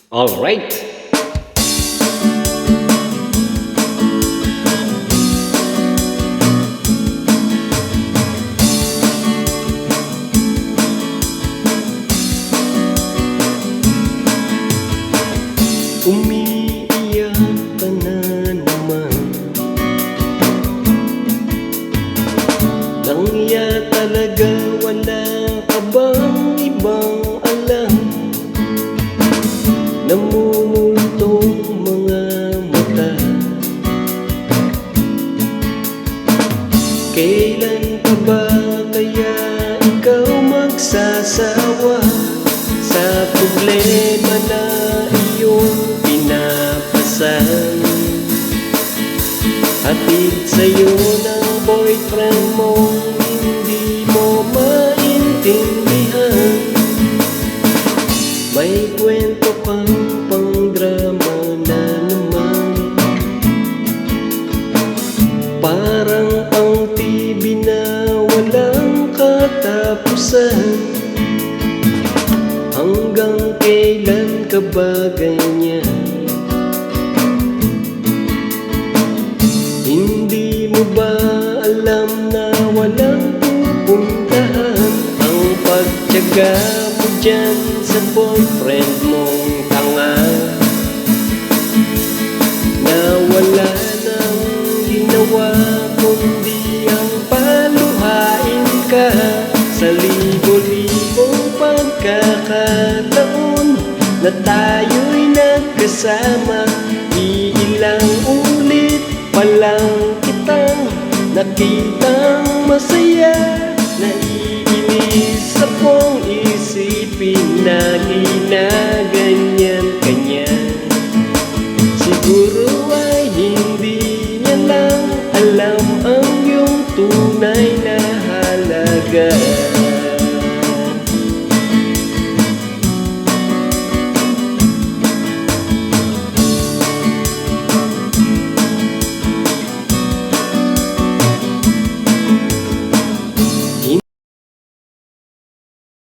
All right. Umiiyak ka na naman. Langya talaga, wala ka bang ibang alam? Namumultong mga mata. Kailan pa ba kaya ikaw magsasawa sa problema na iyong pinapasan? Hatid sa'yo ng boyfriend mo, hindi mo maintindihan. May kwento kang pang-drama na naman. Parang ang TV na walang katapusan. Hanggang kailan ka ba ganyan? Hindi mo ba alam na walang pupuntahan ang pagtiyaga mo dyan sa boyfriend mong tanga? Na wala nang ginawa kundi ang paluhain ka sa libo-libong pagkakataon na tayo'y nagkasama. Iilang ulit pa lang kitang nakitang masaya. Naiinis akong isipin na ginaganyan